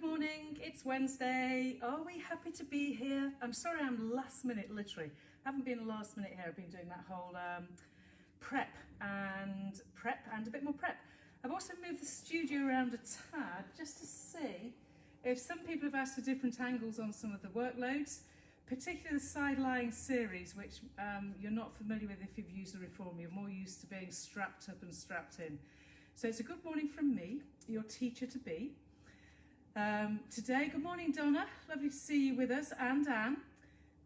Good morning, it's Wednesday. Are we happy to be here? I'm sorry I'm last minute, literally. I haven't been last minute here, I've been doing that whole prep and a bit more prep. I've also moved the studio around a tad just to see if some people have asked for different angles on some of the workloads, particularly the side-lying series, which you're not familiar with if you've used the reform. You're more used to being strapped up and strapped in. So it's a good morning from me, your teacher to be. Today, good morning Donna, lovely to see you with us, and Anne.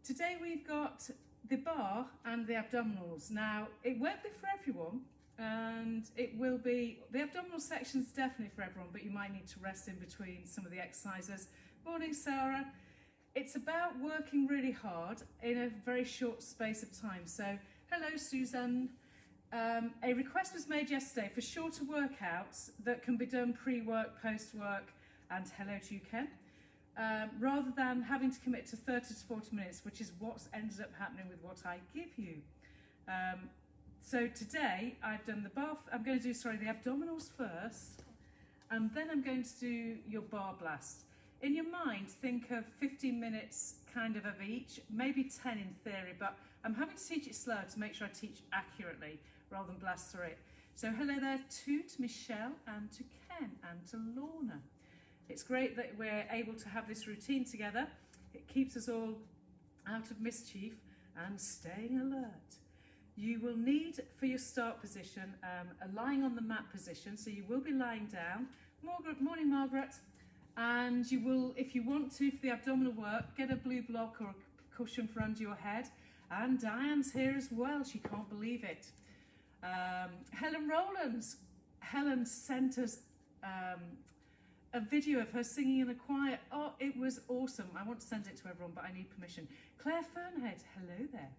Today we've got the bar and the abdominals. Now it won't be for everyone, and it will be, the abdominal section is definitely for everyone, but you might need to rest in between some of the exercises. Morning Sarah. It's about working really hard in a very short space of time. So hello Susan. A request was made yesterday for shorter workouts that can be done pre-work, post-work, and hello to you Ken, rather than having to commit to 30 to 40 minutes, which is what's ended up happening with what I give you. So today I've done the bar, I'm going to do, the abdominals first, and then I'm going to do your bar blast. In your mind, think of 15 minutes kind of each, maybe 10 in theory, but I'm having to teach it slow to make sure I teach accurately rather than blast through it. So hello there to Michelle and to Ken and to Lorna. It's great that we're able to have this routine together. It keeps us all out of mischief and staying alert. You will need, for your start position, a lying on the mat position. So you will be lying down. Morning, Margaret. And you will, if you want to, for the abdominal work, get a blue block or a cushion for under your head. And Diane's here as well. She can't believe it. Helen Rowlands. Helen sent us a video of her singing in the choir. Oh, it was awesome. I want to send it to everyone, but I need permission. Claire Fernhead, hello there.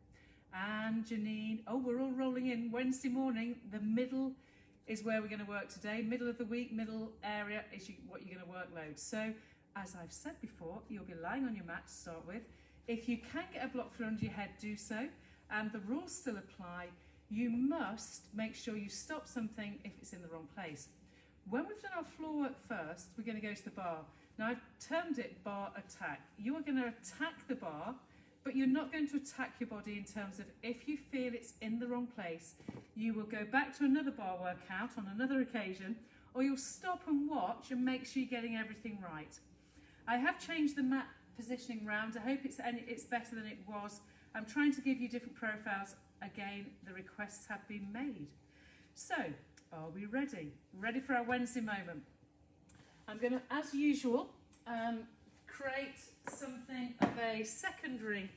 And Janine, oh, we're all rolling in. Wednesday morning, the middle is where we're going to work today. Middle of the week, middle area is what you're going to workload. So, as I've said before, you'll be lying on your mat to start with. If you can get a block for under your head, do so. And the rules still apply. You must make sure you stop something if it's in the wrong place. When we've done our floor work first, we're going to go to the bar. Now I've termed it bar attack. You are going to attack the bar, but you're not going to attack your body in terms of if you feel it's in the wrong place, you will go back to another bar workout on another occasion, or you'll stop and watch and make sure you're getting everything right. I have changed the mat positioning round. I hope it's better than it was. I'm trying to give you different profiles. Again, the requests have been made. So, are we ready? Ready for our Wednesday moment? I'm going to, as usual, create something of a secondary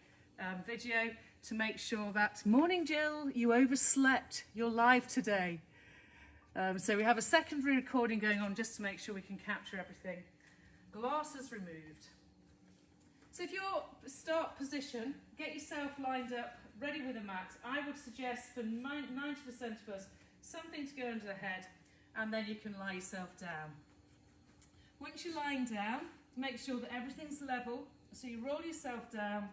video to make sure that, morning Jill, you overslept, you're live today. So we have a secondary recording going on just to make sure we can capture everything. Glasses removed. So if your start position, get yourself lined up, ready with a mat. I would suggest for 90% of us, something to go under the head, and then you can lie yourself down. Once you're lying down, make sure that everything's level, so you roll yourself down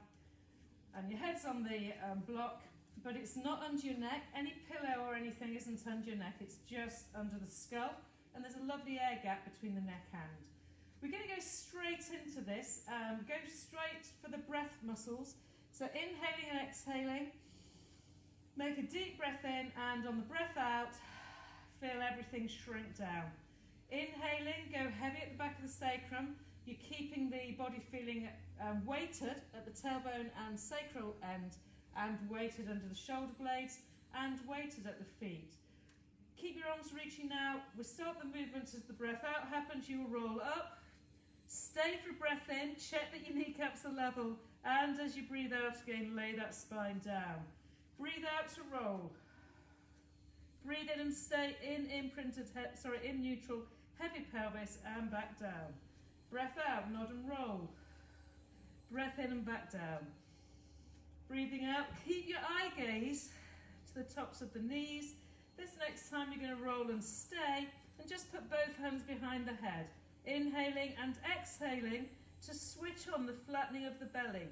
and your head's on the block, but it's not under your neck. Any pillow or anything isn't under your neck, it's just under the skull, and there's a lovely air gap between the neck and. We're going to go straight into this, go straight for the breath muscles, so inhaling and exhaling. Make a deep breath in, and on the breath out, feel everything shrink down. Inhaling, go heavy at the back of the sacrum. You're keeping the body feeling weighted at the tailbone and sacral end, and weighted under the shoulder blades, and weighted at the feet. Keep your arms reaching now. We'll start the movement as the breath out happens. You will roll up. Stay for breath in. Check that your kneecaps are level, and as you breathe out again, lay that spine down. Breathe out to roll. Breathe in and stay in in neutral, heavy pelvis, and back down. Breath out, nod and roll. Breath in and back down. Breathing out, keep your eye gaze to the tops of the knees. This next time you're going to roll and stay, and just put both hands behind the head. Inhaling and exhaling to switch on the flattening of the belly.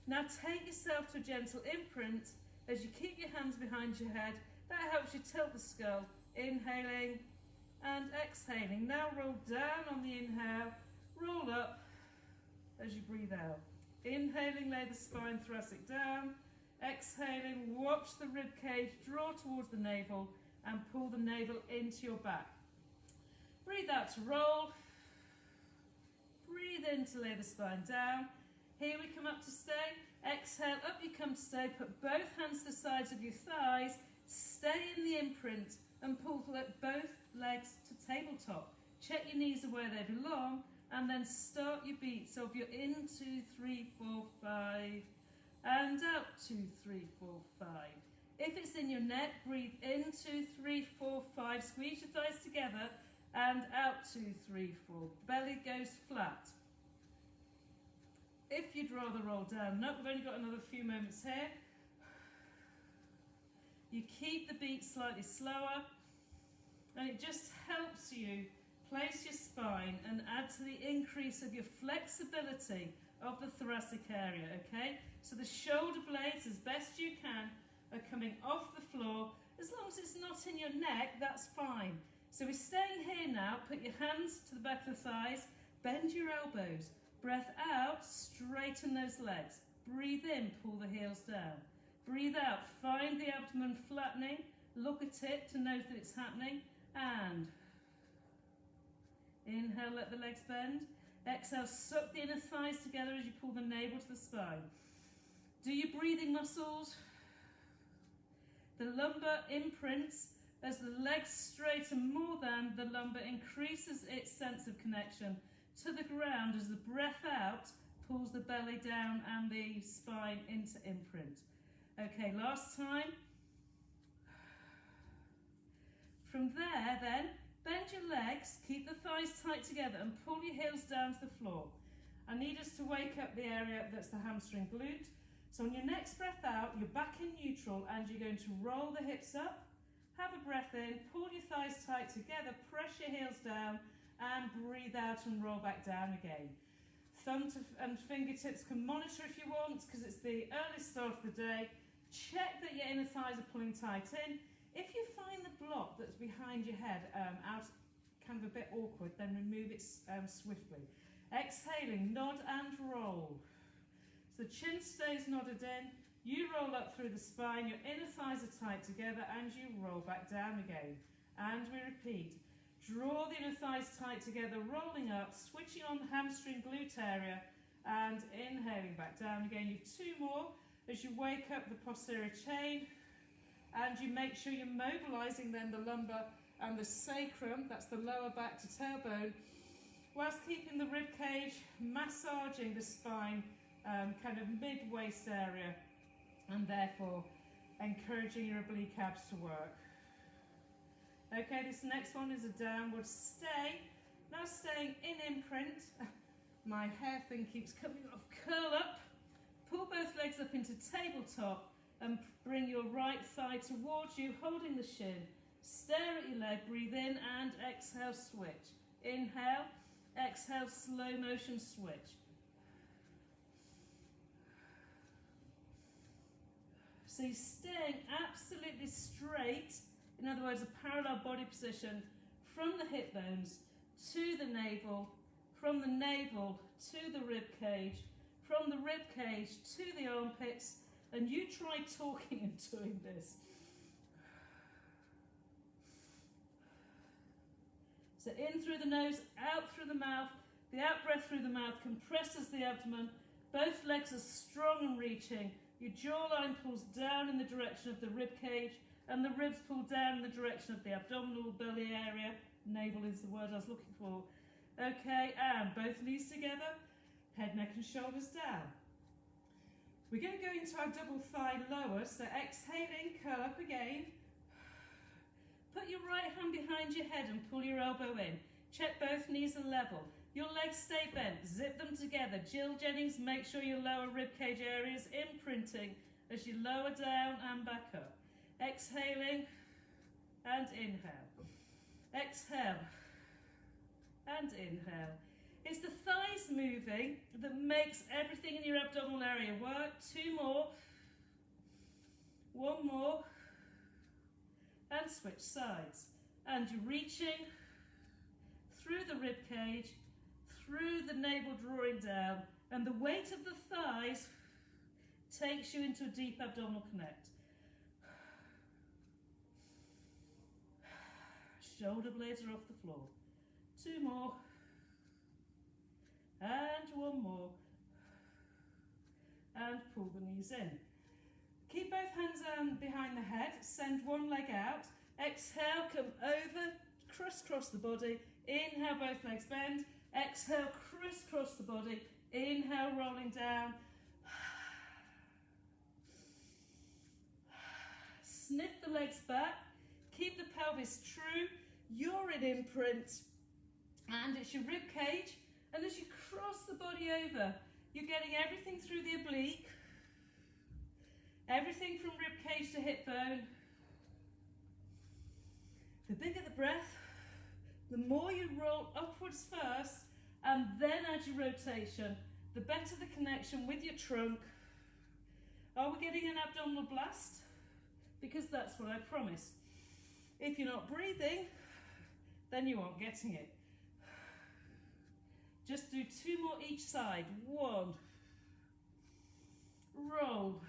Now take yourself to a gentle imprint as you keep your hands behind your head. That helps you tilt the skull. Inhaling and exhaling. Now roll down on the inhale, Roll up as you breathe out. Inhaling, lay the spine thoracic down. Exhaling, watch the rib cage draw towards the navel and pull the navel into your back. Breathe out to roll. Breathe in to lay the spine down. Here we come up to stay. Exhale, up you come to stay. Put both hands to the sides of your thighs. Stay in the imprint and pull both legs to tabletop. Check your knees are where they belong and then start your beat. So if you're in 2, 3, 4, 5 and out 2, 3, 4, 5. If it's in your neck, breathe in 2, 3, 4, 5. Squeeze your thighs together and out 2, 3, 4. Belly goes flat. If you'd rather roll down, no, we've only got another few moments here. You keep the beat slightly slower and it just helps you place your spine and add to the increase of your flexibility of the thoracic area, okay? So the shoulder blades, as best you can, are coming off the floor. As long as it's not in your neck, that's fine. So we're staying here now. Put your hands to the back of the thighs, bend your elbows. Breath out, straighten those legs. Breathe in, pull the heels down. Breathe out, find the abdomen flattening. Look at it to know that it's happening. And inhale, let the legs bend. Exhale, suck the inner thighs together as you pull the navel to the spine. Do your breathing muscles. The lumbar imprints as the legs straighten more than the lumbar increases its sense of connection to the ground as the breath out pulls the belly down and the spine into imprint. Okay, last time. From there then, bend your legs, keep the thighs tight together and pull your heels down to the floor. I need us to wake up the area that's the hamstring glute. So on your next breath out, you're back in neutral and you're going to roll the hips up, have a breath in, pull your thighs tight together, press your heels down and breathe out and roll back down again. Thumb and fingertips can monitor if you want because it's the early start of the day. Check that your inner thighs are pulling tight in. If you find the block that's behind your head out kind of a bit awkward, then remove it swiftly. Exhaling, nod and roll. So the chin stays nodded in, you roll up through the spine, your inner thighs are tight together and you roll back down again. And we repeat. Draw the inner thighs tight together, rolling up, switching on the hamstring glute area and inhaling back down again. You have 2 more as you wake up the posterior chain and you make sure you're mobilizing then the lumbar and the sacrum, that's the lower back to tailbone, whilst keeping the rib cage, massaging the spine kind of mid-waist area and therefore encouraging your oblique abs to work. Okay, this next one is a downward stay. Now staying in imprint. My hair thing keeps coming off. Curl up, pull both legs up into tabletop and bring your right thigh towards you, holding the shin. Stare at your leg, breathe in and exhale, switch. Inhale, exhale, slow motion switch. So you're staying absolutely straight. In other words, a parallel body position from the hip bones to the navel, from the navel to the rib cage, from the rib cage to the armpits, and you try talking and doing this. So in through the nose, out through the mouth, the out breath through the mouth compresses the abdomen, both legs are strong and reaching, your jawline pulls down in the direction of the rib cage, and the ribs pull down in the direction of the abdominal belly area. Navel is the word I was looking for. Okay, and both knees together, head, neck and shoulders down. We're going to go into our double thigh lower, so exhaling, curl up again. Put your right hand behind your head and pull your elbow in. Check both knees are level. Your legs stay bent, zip them together. Jill Jennings, make sure your lower ribcage area is imprinting as you lower down and back up. Exhaling and inhale. Exhale and inhale. It's the thighs moving that makes everything in your abdominal area work. 2 more. 1 more. And switch sides. And you're reaching through the rib cage, through the navel, drawing down, and the weight of the thighs takes you into a deep abdominal connect. Shoulder blades are off the floor. 2 more. And 1 more. And pull the knees in. Keep both hands behind the head. Send one leg out. Exhale, come over, crisscross the body. Inhale, both legs bend. Exhale, crisscross the body. Inhale, rolling down. Sniff the legs back. Keep the pelvis true. You're in imprint. And it's your rib cage. And as you cross the body over, you're getting everything through the oblique. Everything from rib cage to hip bone. The bigger the breath, the more you roll upwards first and then add your rotation, the better the connection with your trunk. Are we getting an abdominal blast? Because that's what I promised. If you're not breathing, then you aren't getting it. Just do 2 more each side. 1. Roll.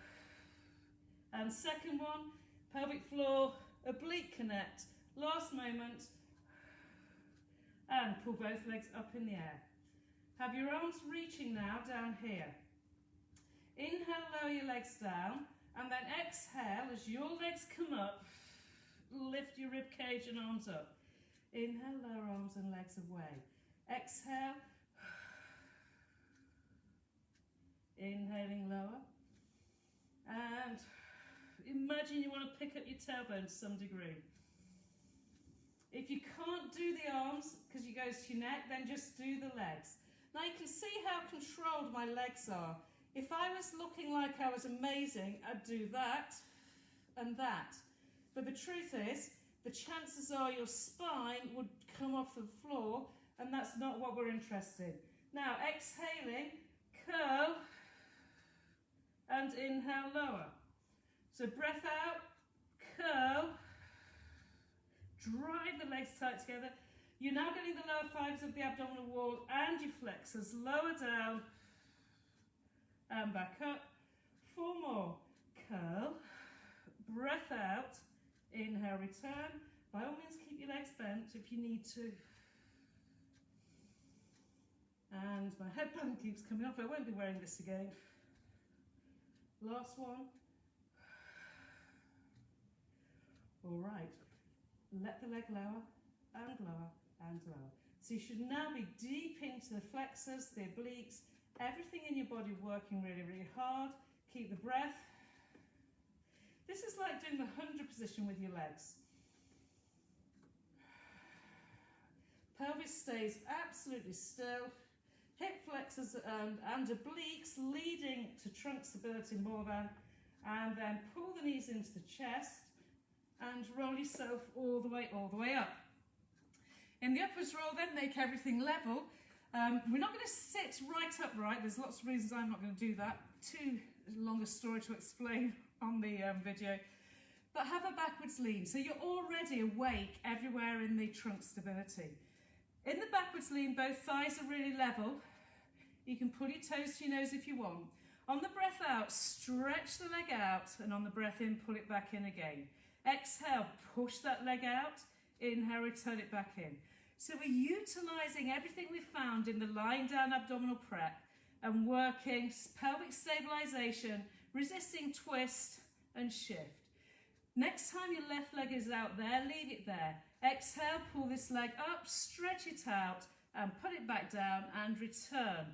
And second one, pelvic floor, oblique connect. Last moment. And pull both legs up in the air. Have your arms reaching now down here. Inhale, lower your legs down. And then exhale, as your legs come up, lift your rib cage and arms up. Inhale, lower arms and legs away. Exhale. Inhaling lower. And imagine you want to pick up your tailbone to some degree. If you can't do the arms because you go to your neck, then just do the legs. Now you can see how controlled my legs are. If I was looking like I was amazing, I'd do that and that. But the truth is, the chances are your spine would come off the floor, and that's not what we're interested in. Now, exhaling, curl, and inhale, lower. So breath out, curl, drive the legs tight together. You're now getting the lower fibers of the abdominal wall and your flexors. Lower down and back up. 4 more. Curl, breath out, inhale, return. By all means, keep your legs bent if you need to. And my headband keeps coming off. I won't be wearing this again. Last one. All right. Let the leg lower and lower and lower. So you should now be deep into the flexors, the obliques, everything in your body working really, really hard. Keep the breath. This is like doing the 100 position with your legs. Pelvis stays absolutely still. Hip flexors and obliques leading to trunk stability more than, and then pull the knees into the chest and roll yourself all the way up. In the upwards roll, then make everything level. We're not going to sit right upright. There's lots of reasons I'm not going to do that. Too long a story to explain on the video. But have a backwards lean. So you're already awake everywhere in the trunk stability. In the backwards lean, both thighs are really level. You can pull your toes to your nose if you want. On the breath out, stretch the leg out, and on the breath in, pull it back in again. Exhale, push that leg out. Inhale, return it back in. So we're utilising everything we found in the lying down abdominal prep and working pelvic stabilisation, resisting twist and shift. Next time your left leg is out there, leave it there. Exhale, pull this leg up, stretch it out and put it back down and return.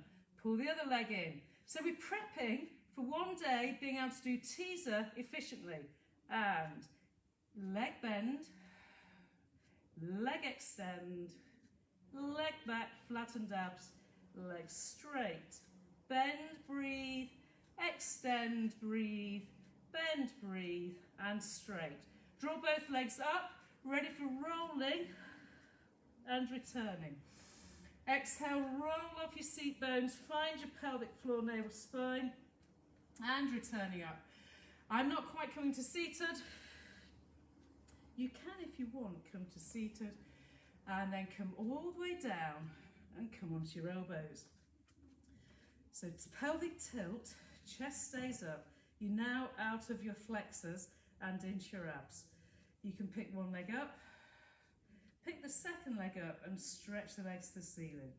Pull the other leg in. So we're prepping for one day being able to do teaser efficiently. And leg bend, leg extend, leg back, flattened abs, leg straight. Bend, breathe, extend, breathe, bend, breathe, and straight. Draw both legs up, ready for rolling and returning. Exhale, roll off your seat bones, find your pelvic floor, navel, spine, and returning up. I'm not quite coming to seated. You can, if you want, come to seated, and then come all the way down and come onto your elbows. So it's pelvic tilt, chest stays up. You're now out of your flexors and into your abs. You can pick one leg up, pick the second leg up and stretch the legs to the ceiling.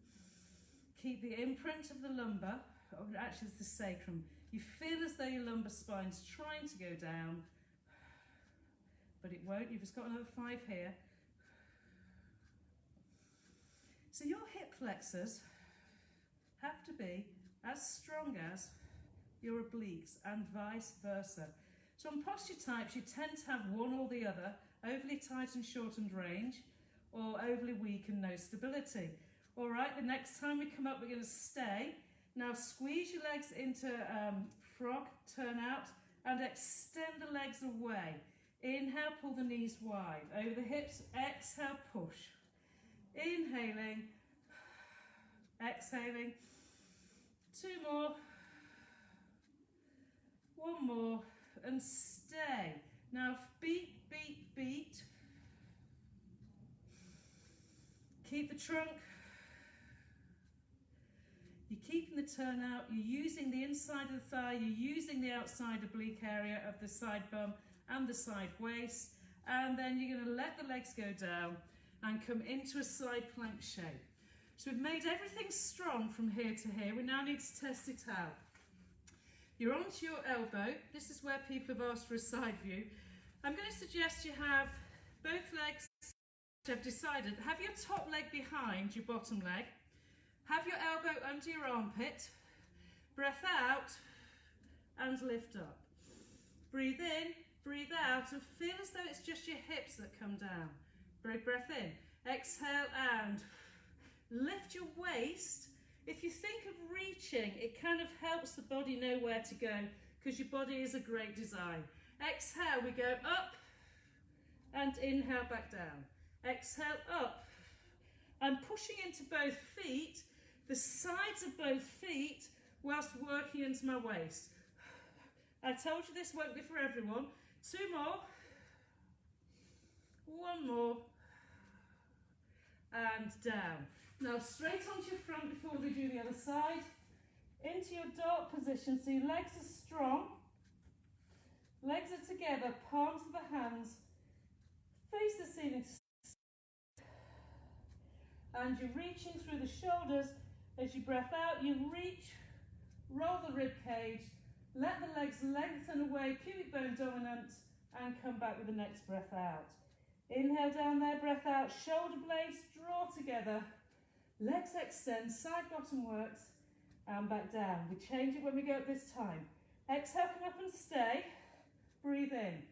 Keep the imprint of the lumbar, or actually it's the sacrum. You feel as though your lumbar spine's trying to go down, but it won't. You've just got another 5 here. So your hip flexors have to be as strong as your obliques and vice versa. So on posture types, you tend to have one or the other, overly tight and shortened range, or overly weak and no stability. All right, the next time we come up, we're going to stay. Now squeeze your legs into frog, turn out, and extend the legs away. Inhale, pull the knees wide, over the hips, exhale, push. Inhaling, exhaling, 2 more, 1 more, and stay. Now beat, beat, beat. Keep the trunk. You're keeping the turnout, you're using the inside of the thigh, you're using the outside oblique area of the side bum and the side waist, and then you're going to let the legs go down and come into a side plank shape. So we've made everything strong from here to here. We now need to test it out. You're onto your elbow. This is where people have asked for a side view. I'm going to suggest you have both legs. I've decided, have your top leg behind your bottom leg. Have your elbow under your armpit. Breath out and lift up. Breathe in, breathe out, and feel as though it's just your hips that come down. Big breath in. Exhale and lift your waist. If you think of reaching, it kind of helps the body know where to go, because your body is a great design. Exhale, we go up and inhale back down. Exhale up. I'm pushing into both feet, the sides of both feet, whilst working into my waist. I told you this won't be for everyone. 2 more. 1 more. And down. Now straight onto your front before we do the other side. Into your dart position, so your legs are strong. Legs are together, palms of the hands. Face the ceiling. And you're reaching through the shoulders. As you breath out, you reach, roll the rib cage, let the legs lengthen away, pubic bone dominant, and come back with the next breath out. Inhale down there, breath out, shoulder blades draw together, legs extend, side bottom works, and back down. We change it when we go up this time. Exhale, come up and stay. Breathe in.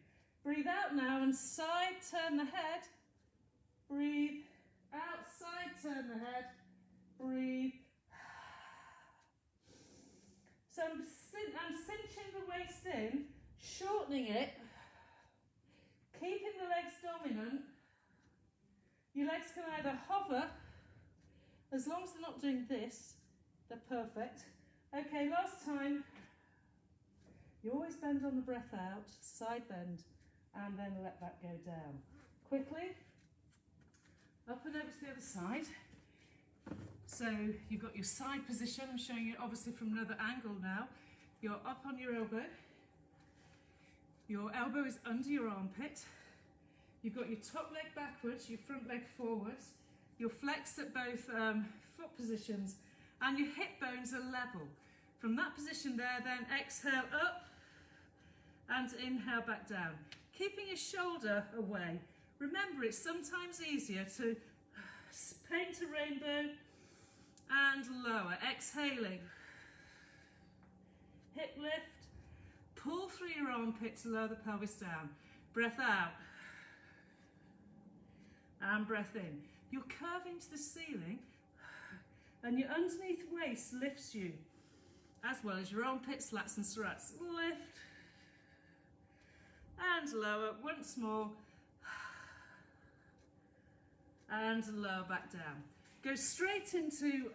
Breathe out now and side turn the head. Breathe. Outside, turn the head, breathe. So I'm cinching the waist in, shortening it, keeping the legs dominant. Your legs can either hover, as long as they're not doing this, they're perfect. Okay, last time. You always bend on the breath out, side bend, and then let that go down. Quickly. Up and over to the other side. So you've got your side position. I'm showing you obviously from another angle now. You're up on your elbow. Your elbow is under your armpit. You've got your top leg backwards, your front leg forwards. You're flexed at both foot positions, and your hip bones are level. From that position there, then exhale up and inhale back down. Keeping your shoulder away. Remember, it's sometimes easier to paint a rainbow and lower. Exhaling. Hip lift. Pull through your armpit to lower the pelvis down. Breath out. And breath in. You're curving to the ceiling, and your underneath waist lifts you, as well as your armpits, lats and serrates. Lift. And lower. Once more. And lower back down. Go straight into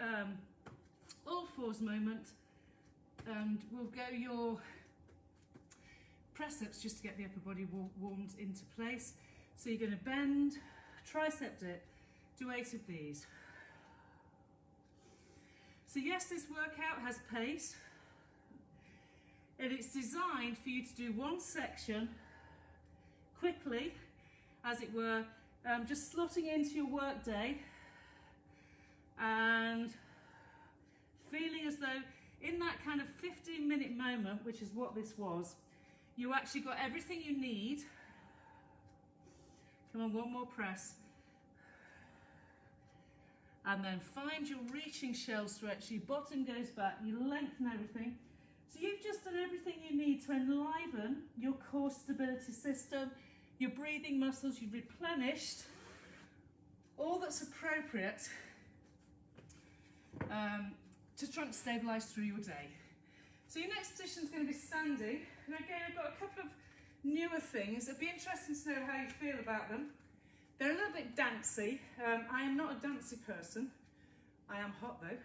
all fours moment, and we'll go your press ups just to get the upper body warmed into place. So you're going to bend, tricep dip, do 8 of these. So yes, this workout has pace, and it's designed for you to do one section quickly, as it were, just slotting into your work day and feeling as though in that kind of 15-minute moment, which is what this was, you actually got everything you need. Come on, one more press. And then find your reaching shell stretch. Your bottom goes back, you lengthen everything. So you've just done everything you need to enliven your core stability system, your breathing muscles. You've replenished all that's appropriate to trunk stabilise through your day. So your next position is going to be standing. And again, I've got a couple of newer things. It'd be interesting to know how you feel about them. They're a little bit dancey. I am not a dancey person. I am hot though.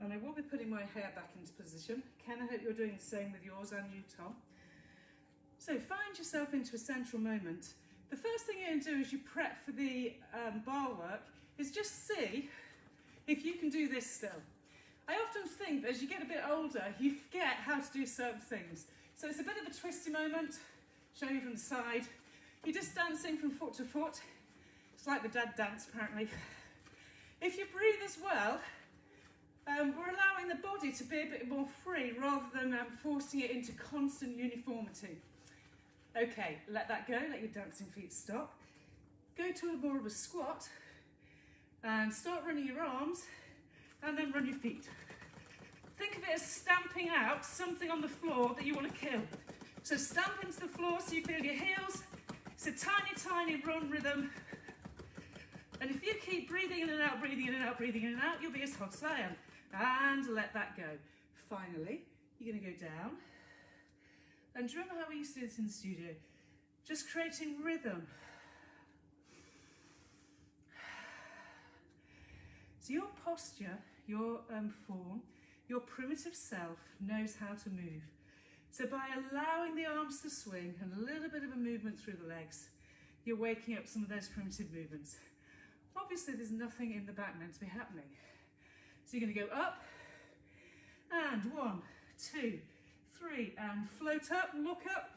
And I will be putting my hair back into position. Ken, I hope you're doing the same with yours, and you, Tom. So find yourself into a central moment. The first thing you're going to do as you prep for the bar work is just see if you can do this still. I often think that as you get a bit older, you forget how to do certain things. So it's a bit of a twisty moment, showing you from the side. You're just dancing from foot to foot. It's like the dad dance, apparently. If you breathe as well, we're allowing the body to be a bit more free rather than forcing it into constant uniformity. Okay, let that go, let your dancing feet stop. Go to more of a squat and start running your arms and then run your feet. Think of it as stamping out something on the floor that you want to kill. So stamp into the floor so you feel your heels. It's a tiny, tiny run rhythm. And if you keep breathing in and out, breathing in and out, breathing in and out, you'll be as hot as I am. And let that go. Finally, you're going to go down. And do you remember how we used to do this in the studio? Just creating rhythm. So your posture, your form, your primitive self knows how to move. So by allowing the arms to swing and a little bit of a movement through the legs, you're waking up some of those primitive movements. Obviously, there's nothing in the back meant to be happening. So you're going to go up, and 1, 2, 3, and float up, look up,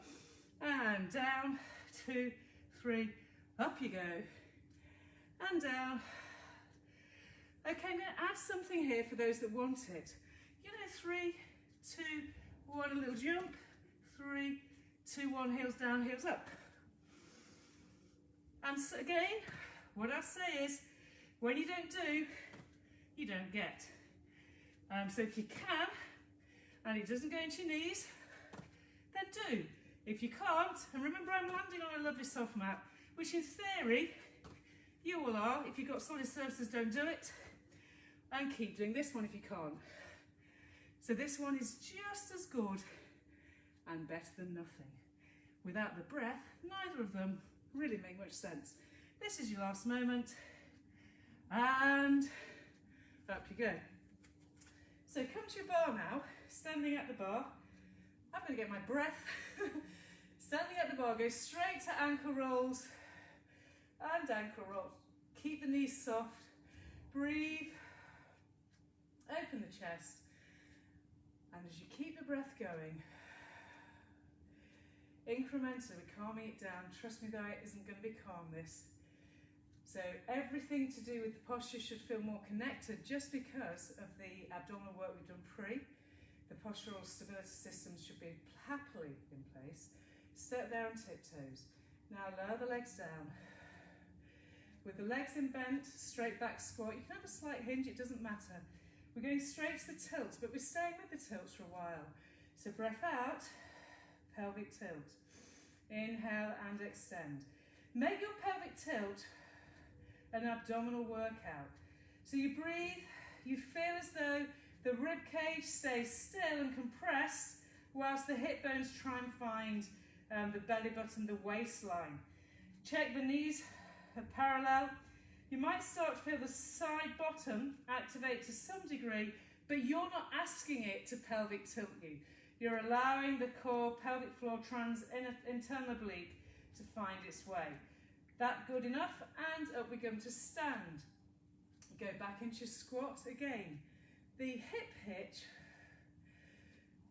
and down, 2, 3, up you go, and down. Okay, I'm going to add something here for those that want it. You know, 3, 2, 1, a little jump, 3, 2, 1, heels down, heels up. And so again, what I say is, when you don't do, you don't get. So if you can, and it doesn't go into your knees, then do. If you can't, and remember I'm landing on a lovely soft mat, which in theory, you all are. If you've got solid surfaces, don't do it. And keep doing this one if you can't. So this one is just as good and better than nothing. Without the breath, neither of them really make much sense. This is your last moment, and up you go. So come to your bar now, standing at the bar. I'm going to get my breath. Standing at the bar, go straight to ankle rolls and ankle rolls. Keep the knees soft, breathe, open the chest, and as you keep the breath going, incrementally calming it down. Trust me, though, it isn't going to be calm, this. So everything to do with the posture should feel more connected just because of the abdominal work we've done pre. The postural stability systems should be happily in place. Step there on tiptoes. Now lower the legs down. With the legs in bent, straight back squat. You can have a slight hinge, it doesn't matter. We're going straight to the tilt, but we're staying with the tilts for a while. So breath out, pelvic tilt. Inhale and extend. Make your pelvic tilt an abdominal workout. So you breathe, you feel as though the rib cage stays still and compressed whilst the hip bones try and find the belly button, the waistline. Check the knees are parallel. You might start to feel the side bottom activate to some degree, but you're not asking it to pelvic tilt you. You're allowing the core pelvic floor internal oblique to find its way. That good enough? And up we go to stand. Go back into squat again. the hip hitch.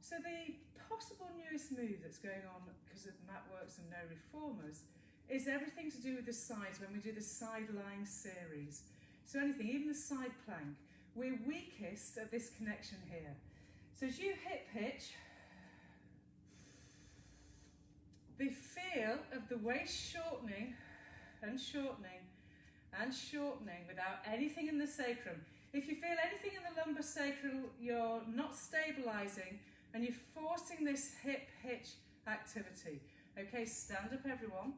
So the possible newest move that's going on because of mat works and no reformers is everything to do with the sides when we do the side lying series. So anything, even the side plank, we're weakest at this connection here. So as you hip hitch, the feel of the waist shortening and shortening and shortening without anything in the sacrum. If you feel anything in the lumbar sacral, you're not stabilizing and you're forcing this hip hitch activity. Okay, stand up everyone.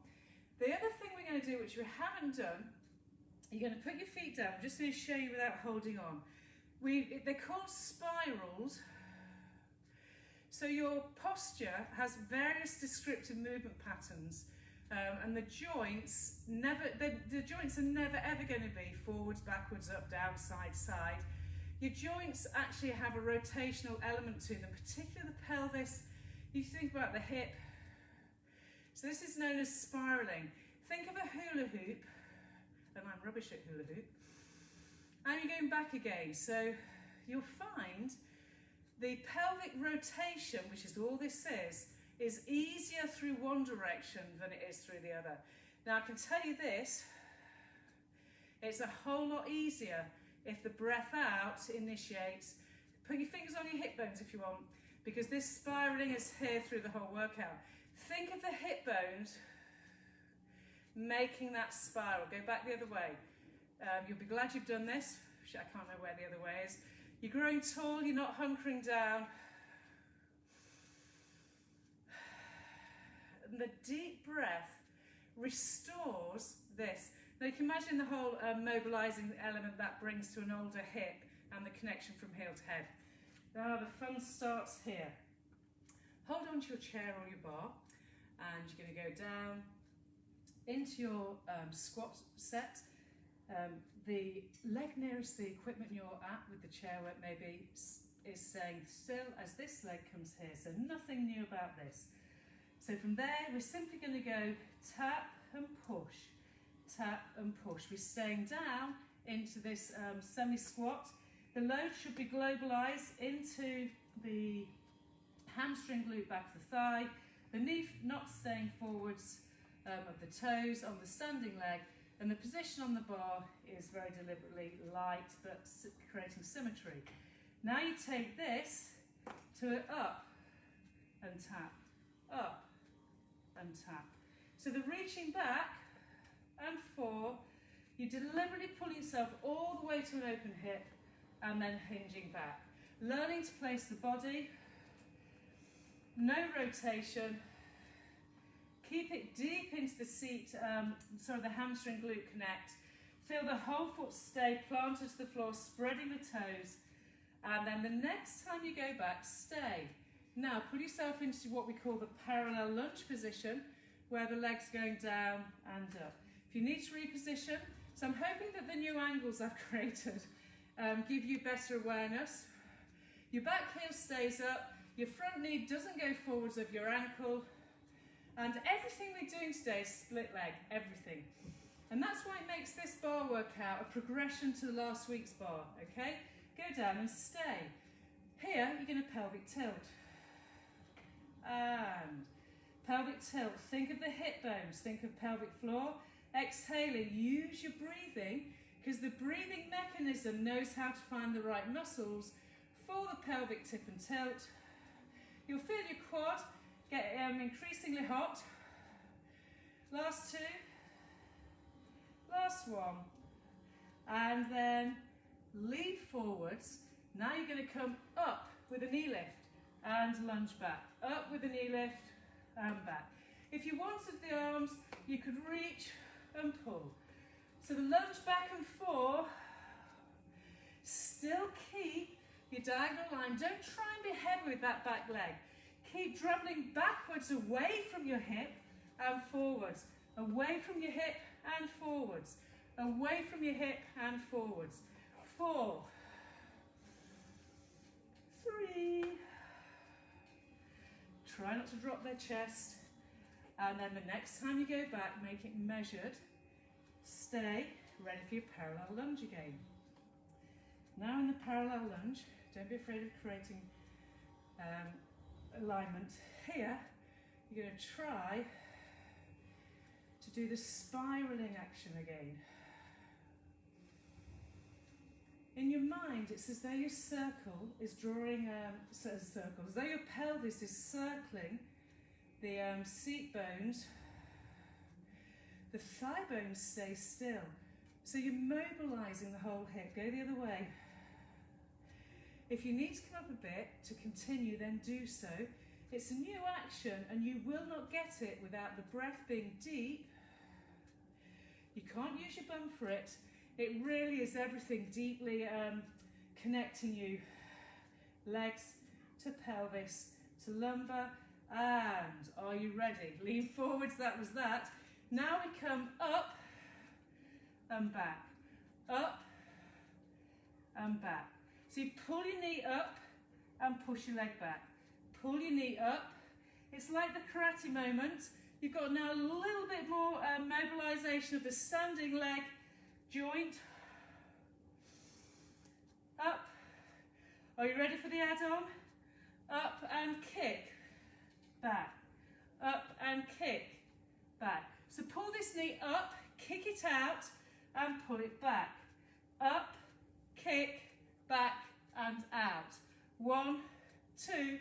The other thing we're going to do, which we haven't done, you're going to put your feet down. I'm just going to show you without holding on. They're called spirals. So your posture has various descriptive movement patterns, and the joints are never ever going to be forwards, backwards, up, down, side, side. Your joints actually have a rotational element to them, particularly the pelvis. You think about the hip. So this is known as spiraling. Think of a hula hoop, and I'm rubbish at hula hoop, and you're going back again. So you'll find the pelvic rotation, which is all this is easier through one direction than it is through the other. Now I can tell you this, it's a whole lot easier if the breath out initiates. Put your fingers on your hip bones if you want, because this spiraling is here through the whole workout. Think of the hip bones making that spiral. Go back the other way. You'll be glad you've done this. I can't know where the other way is. You're growing tall, you're not hunkering down. And the deep breath restores this. Now you can imagine the whole mobilizing element that brings to an older hip and the connection from heel to head. Now the fun starts here. Hold on to your chair or your bar, and you're going to go down into your squat set. The leg nearest the equipment you're at with the chair where it may be is staying still as this leg comes here, so nothing new about this. So from there we're simply going to go tap and push, tap and push. We're staying down into this semi-squat. The load should be globalized into the hamstring glute back of the thigh, the knee not staying forwards of the toes on the standing leg, and the position on the bar is very deliberately light but creating symmetry. Now you take this to up and tap, up and tap. So the reaching back and four, you deliberately pull yourself all the way to an open hip and then hinging back. Learning to place the body, no rotation. Keep it deep into the seat, the hamstring glute connect. Feel the whole foot stay planted to the floor, spreading the toes. And then the next time you go back, stay. Now put yourself into what we call the parallel lunge position, where the leg's going down and up. If you need to reposition, so I'm hoping that the new angles I've created give you better awareness. Your back heel stays up, your front knee doesn't go forwards of your ankle, and everything we're doing today is split leg, everything. And that's why it makes this bar workout a progression to last week's bar, okay? Go down and stay. Here, you're going to pelvic tilt. And pelvic tilt. Think of the hip bones, think of pelvic floor. Exhaling, use your breathing, because the breathing mechanism knows how to find the right muscles for the pelvic tip and tilt. You'll feel your quad get increasingly hot. Last two. Last one. And then lean forwards. Now you're going to come up with a knee lift and lunge back. Up with a knee lift and back. If you wanted the arms, you could reach and pull. So the lunge back and four. Still keep your diagonal line. Don't try and be heavy with that back leg. Keep traveling backwards away from your hip and forwards. Away from your hip and forwards. Away from your hip and forwards. 4, 3. Try not to drop their chest. And then the next time you go back, make it measured. Stay ready for your parallel lunge again. Now in the parallel lunge, Don't be afraid of creating alignment. Here, you're going to try to do the spiraling action again. In your mind, it's as though your circle is drawing as though your pelvis is circling the seat bones. The thigh bones stay still. So you're mobilising the whole hip. Go the other way. If you need to come up a bit to continue, then do so. It's a new action and you will not get it without the breath being deep. You can't use your bum for it. It really is everything deeply connecting you. Legs to pelvis to lumbar. And are you ready? Lean forwards, that was that. Now we come up and back. Up and back. So you pull your knee up and push your leg back. Pull your knee up. It's like the karate moment. You've got now a little bit more mobilisation of the standing leg joint. Up. Are you ready for the add-on? Up and kick. Back. Up and kick. Back. So pull this knee up, kick it out and pull it back. Up, kick, back and out. 1, 2,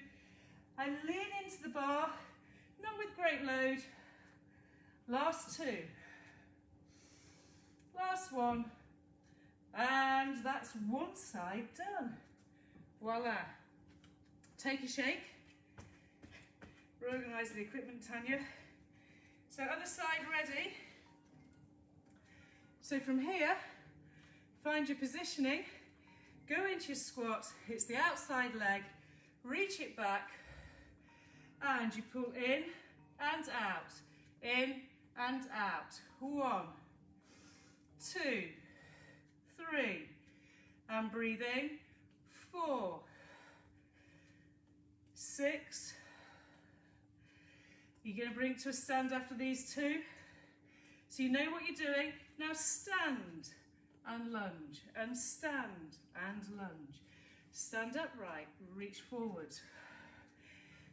and lean into the bar, not with great load. Last 2. Last 1. And that's one side done. Voila. Take a shake. Reorganise the equipment, Tanya. So other side ready. So from here, find your positioning. Go into your squat. It's the outside leg. Reach it back. And you pull in and out. In and out. 1, 2, 3. And breathe in. 4, 6. You're going to bring it to a stand after these 2. So you know what you're doing. Now stand and lunge, and stand and lunge. Stand upright, reach forward.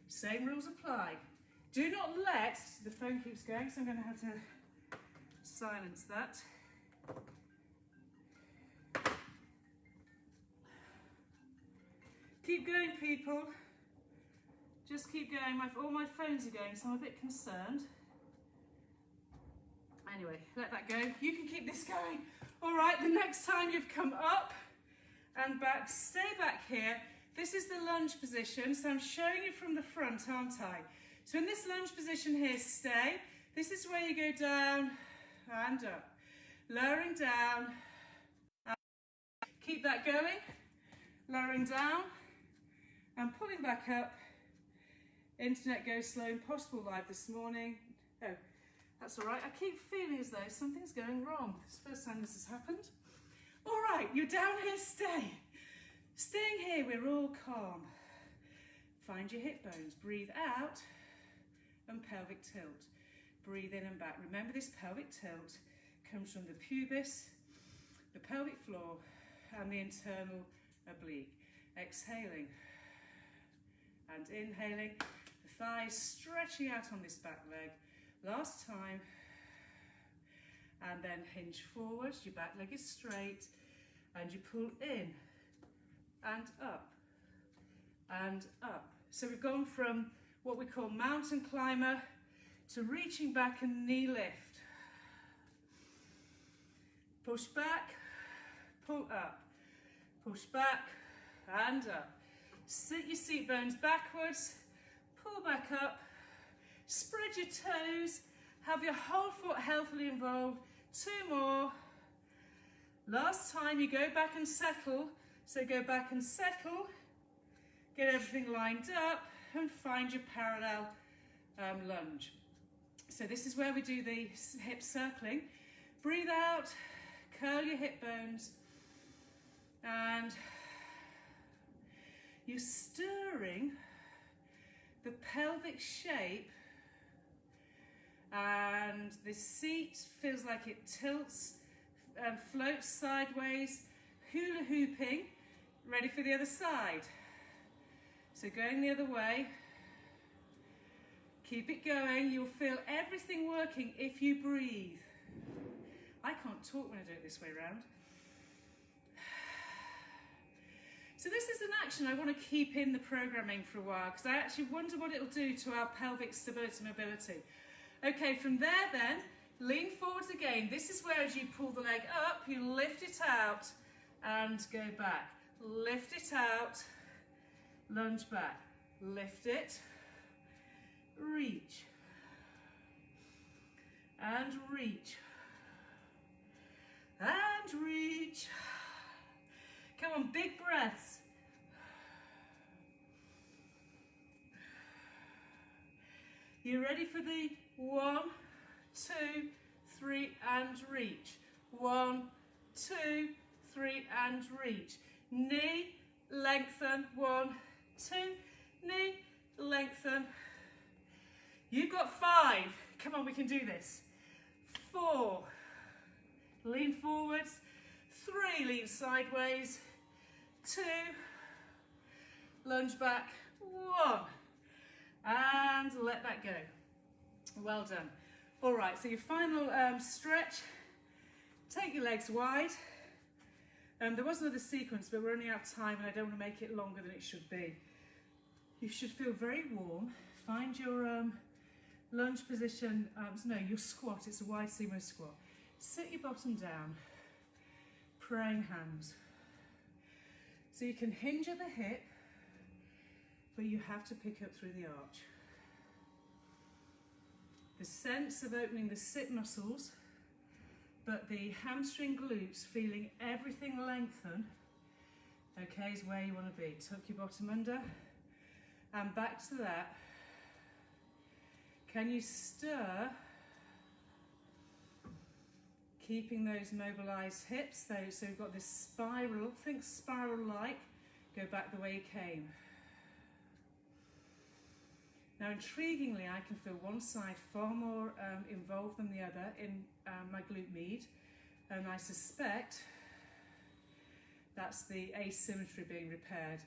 Same rules apply. Do not let, the phone keeps going, so I'm going to have to silence that. Keep going, people. Just keep going. All my phones are going, so I'm a bit concerned. Anyway, let that go. You can keep this going. All right, the next time you've come up and back, stay back here. This is the lunge position, so I'm showing you from the front, aren't I? So in this lunge position here, stay. This is where you go down and up. Lowering down. Keep that going. Lowering down and pulling back up. Internet goes slow, impossible live this morning. Oh, that's all right. I keep feeling as though something's going wrong. It's the first time this has happened. All right, you're down here, stay. Staying here, we're all calm. Find your hip bones. Breathe out and pelvic tilt. Breathe in and back. Remember, this pelvic tilt comes from the pubis, the pelvic floor, and the internal oblique. Exhaling and inhaling. The thighs stretching out on this back leg. Last time. And then hinge forward. Your back leg is straight. And you pull in and up and up. So we've gone from what we call mountain climber to reaching back and knee lift. Push back, pull up, push back and up. Sit your seat bones backwards, pull back up, spread your toes, have your whole foot healthily involved. 2 more. Last time, you go back and settle. So go back and settle, get everything lined up and find your parallel lunge. So this is where we do the hip circling. Breathe out, curl your hip bones, and you're stirring the pelvic shape, and the seat feels like it tilts and floats sideways, hula hooping. Ready for the other side. So going the other way. Keep it going. You'll feel everything working if you breathe. I can't talk when I do it this way round. So this is an action I want to keep in the programming for a while because I actually wonder what it'll do to our pelvic stability and mobility. Okay, from there then, lean forwards again. This is where as you pull the leg up, you lift it out and go back. Lift it out, lunge back. Lift it, reach, and reach, and reach. Come on, big breaths. You ready for the 1, 2, 3, and reach. 1, 2, 3, and reach. Knee, lengthen. 1, 2, knee, lengthen. You've got 5. Come on, we can do this. 4, lean forwards. 3, lean sideways. 2, lunge back. 1, and let that go. Well done. All right, so your final stretch. Take your legs wide. There was another sequence, but we're running out of time and I don't want to make it longer than it should be. You should feel very warm. Find your lunge position, no, your squat. It's a wide sumo squat. Sit your bottom down. Praying hands. So you can hinge at the hip, but you have to pick up through the arch. The sense of opening the sit muscles, but the hamstring glutes feeling everything lengthen, okay, is where you want to be. Tuck your bottom under, and back to that. Can you stir? Keeping those mobilized hips, so we've got this spiral, think spiral-like, go back the way you came. Now intriguingly, I can feel one side far more involved than the other in my glute med, and I suspect that's the asymmetry being repaired.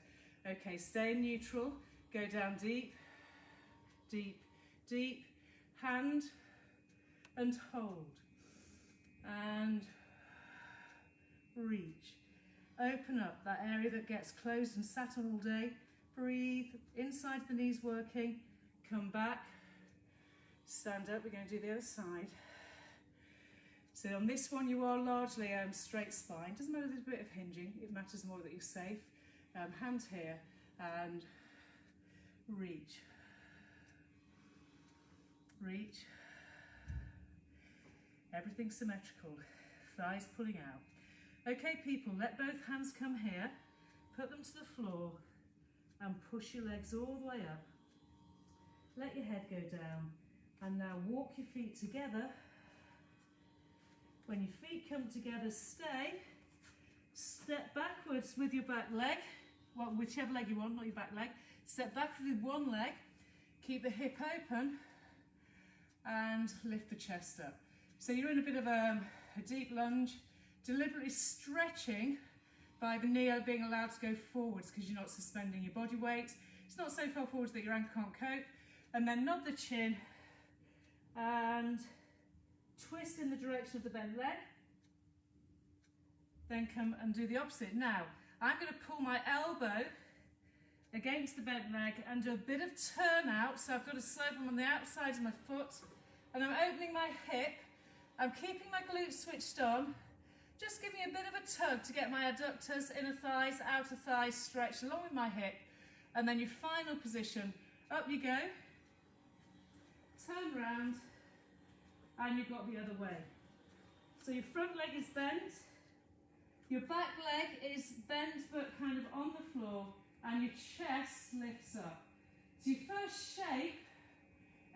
Okay, stay neutral, go down deep, deep, deep, hand and hold. And reach. Open up that area that gets closed and sat on all day. Breathe, inside the knees working. Come back, stand up. We're going to do the other side. So on this one you are largely straight spine. Doesn't matter if there's a bit of hinging, it matters more that you're safe. Hand here and reach. Reach. Everything symmetrical, thighs pulling out. Okay people, let both hands come here, put them to the floor and push your legs all the way up. Let your head go down and now walk your feet together. When your feet come together, stay. Step backwards with your back leg, well, whichever leg you want, not your back leg. Step backwards with one leg, keep the hip open and lift the chest up. So you're in a bit of a deep lunge, deliberately stretching by the knee being allowed to go forwards because you're not suspending your body weight. It's not so far forwards that your ankle can't cope. And then nod the chin and twist in the direction of the bent leg. Then come and do the opposite. Now, I'm going to pull my elbow against the bent leg and do a bit of turn out. So I've got a slope on the outside of my foot and I'm opening my hip. I'm keeping my glutes switched on, just giving a bit of a tug to get my adductors, inner thighs, outer thighs stretched along with my hip. And then your final position, up you go, turn round, and you've got the other way. So your front leg is bent, your back leg is bent but kind of on the floor, and your chest lifts up. So your first shape,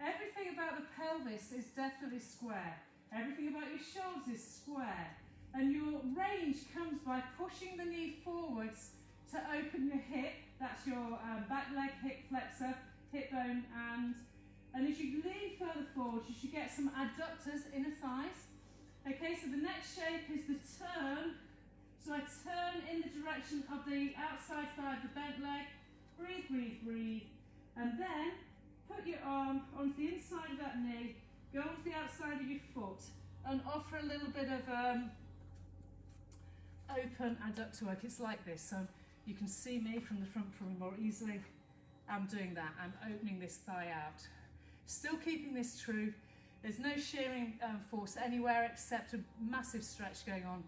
everything about the pelvis is definitely square. Everything about your shoulders is square. And your range comes by pushing the knee forwards to open your hip. That's your back leg, hip flexor, hip bone, and as you lean further forward, you should get some adductors, inner thighs. Okay, so the next shape is the turn. So I turn in the direction of the outside thigh of the bent leg. Breathe, breathe, breathe. And then put your arm onto the inside of that knee, go onto the outside of your foot and offer a little bit of open adductor work. It's like this, so you can see me from the front probably more easily. I'm doing that, I'm opening this thigh out. Still keeping this true. There's no shearing force anywhere except a massive stretch going on.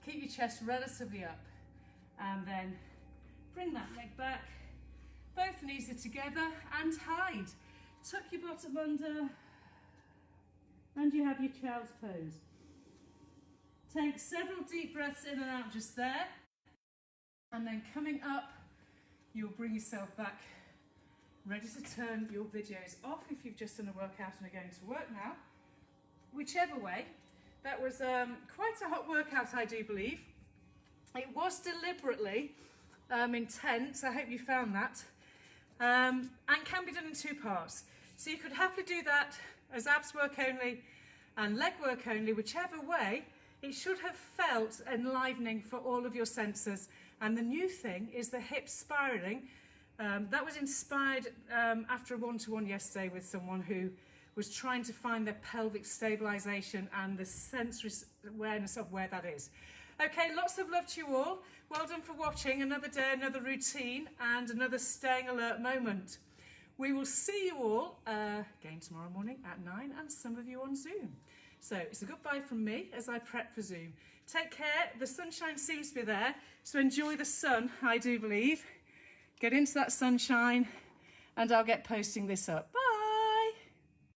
Keep your chest relatively up and then bring that leg back. Both knees are together and hide. Tuck your bottom under and you have your child's pose. Take several deep breaths in and out just there. And then coming up, you'll bring yourself back, ready to turn your videos off if you've just done a workout and are going to work now. Whichever way, that was quite a hot workout, I do believe. It was deliberately intense, I hope you found that, and can be done in two parts. So you could happily do that as abs work only and leg work only, whichever way. It should have felt enlivening for all of your senses. And the new thing is the hip spiraling. That was inspired after a one-to-one yesterday with someone who was trying to find their pelvic stabilization and the sensory awareness of where that is. Okay, lots of love to you all. Well done for watching. Another day, another routine, and another staying alert moment. We will see you all again tomorrow morning at 9, and some of you on Zoom. So it's a goodbye from me as I prep for Zoom. Take care. The sunshine seems to be there, so enjoy the sun, I do believe. Get into that sunshine, and I'll get posting this up. Bye.